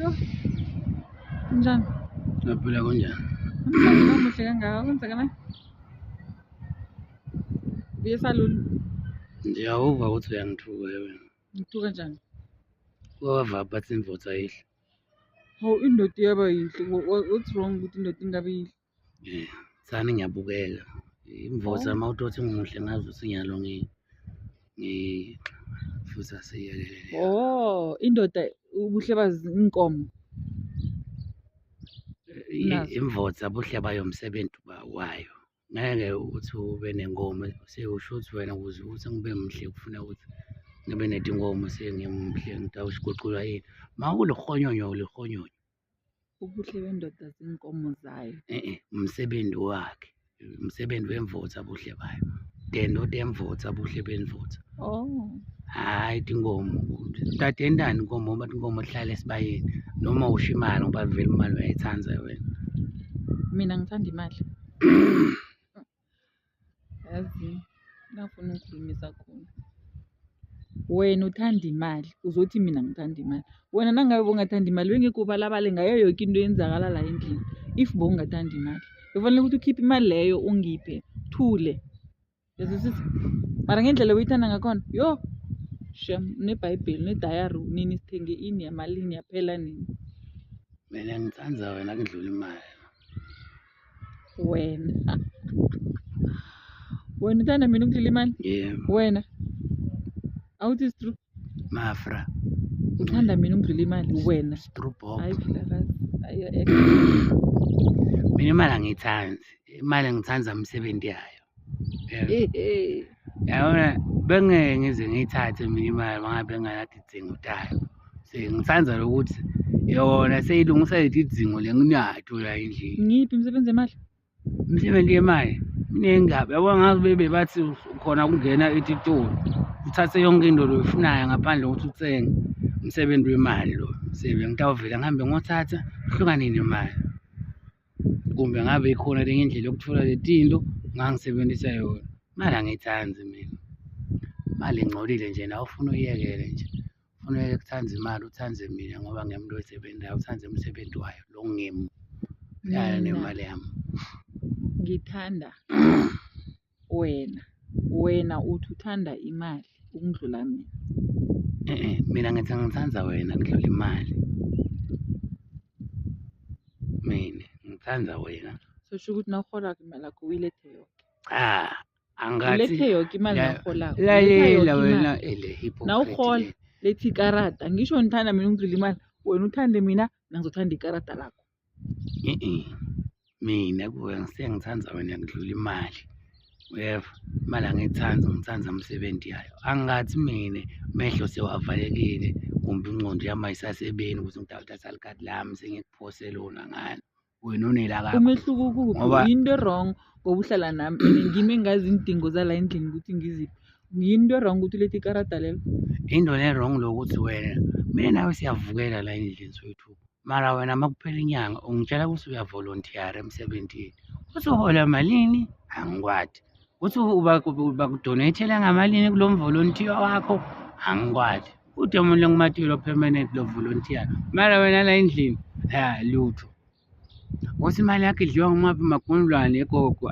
Yho, kunjani? Ngaphila kunjani? Namhlanje nomuhle kangaka kwenzeka manje? Uye esaluni? Ndiyawuva ukuthi uyangithuka wena. Ngithuka njani? Wava bathi imvutho ayihle. Hawu indoda iyaba yihle. What's wrong ukuthi indoda ingabi yihle? Sani ngiyabukeka. Imvutho mawuthi ngimuhle ngazi ukuthi ngiyalo futhi asiyekelele. Oh, indoda ubuhle bazi inkomo. Imvutho buhle bayo umsebenzi wayo. Ngeke uthi ube nenkomo sewusho ukuthi wena ukuze ukuthi ngibe muhle kufuna ukuthi ngibe netinkomo sengimuhle ngitawushigoqulwa yini. Mawulihonyonyo ulihonyonyo. Ubuhle bendoda zinkomo zayo. Umsebenzi wakhe. Umsebenzi wemvutho buhle bayo. Dendo demvutho buhle bemvutho. Oh. Hayi tinkomo. Tata endani inkomo bathi inkomo ihlale esibayeni noma usho imali ngoba vele imali uyayithanda wena. Mina ngithanda imali. Yazi ngafuna ukukhulumisa khona. Wena uthanda imali uzothi mina ngithanda imali. Wena nangabe ungathanda imali bengikubalabale ngayo yonke into eyenzakala la endlini. If bowungathanda imali kufanele ukuthi ukhiphe imali leyo ungiphe thule. Yazwisisa? Mara ngendlela oyithanda ngakhona yo shem neBhayibheli nedayari nini sithenge ini yamalini yaphela nini. Mina ngithanda wena kudlula imali. Wena uthanda mina ukudlula imali? Yebo. Wena awuthi is true? Mafra. Uthanda mina ukudlula imali wena? Hayi phela mina imali angiyithandi. Imali ngithanda umsebenzi yayo. Yabona bengeke ngize ngiyithathe mina imali mangabe nganathi idzingo tayo. Ngithanda ukuthi yona seyilungisa idzingo lenginayo la endlini. Ngiphi imisebenzi yemali? Imisebenzi yemali minengabe yabona ngazi bebathi khona kungena etitolo uthathe yonke into oyifunayo ngaphandle kokuthi uthenge. Umsebenzi wemali lo msebenzi ngitawuvela ngihambe ngothatha hlukane nemali. Kumbe ngabe ikhona lenye indlela yokuthola letinto ngangisebenzisa yona. Imali angiyithandi mina. Imali ingcolile nje nawe ufuna uyiyekele nje. Ufuna ukuthanda imali uthanze mina ngoba ngiyamuntu oyisebenzayo uthanze umsebenzi wayo lo ngimi. Yaya nemali yami. Ngithanda wena uthi uthanda imali ukudlula mina. Mina ngithi ngithanda wena kudlula imali. Mina ngithanda wena. Sosho ukuthi nawuholako imali yakho uyilethe yonke. Angathi ulethe yonke imali nawuholako. Lalela wena hypocrite. Nawuhola lethi ikarada ngisho ngithanda mina ukudlula imali wena uthande mina nangizothanda ikarada lakho. Mina kuwe ngithanda wena kudlula imali. Uyeva imali angiyithandi ngithanda umsebenzi yayo. Angathi mina mehlo sewavalekile kumbe ingqondo yami ayisasebeni ukuthi ngithatha likati lami sengikuphose lona ngani. Wena unelaka. Umehluko ukuphi? Into wrong ngoba uhlala nami ngimi engazi indingo zala endlini ukuthi ngiziphi. Yinto wrong ukuthi ulethe ikarada lelo. Into le wrong lokuthi wena mina nawe siyavukela la endlini swethu. Mara wena makuphela inyanga ungitshela ukuthi uyavolunteer emsebenzini. Uthi uhola malini? Angikwazi. Uthi bakudonate ngamalini kulo volunteer wakho? Angikwazi. Uthi umuntu lengumatilo permanent lo volunteer. Mara wena la endlini lutho. Uthi imali yakhe idliwa ngumaphi magundlwane egogo.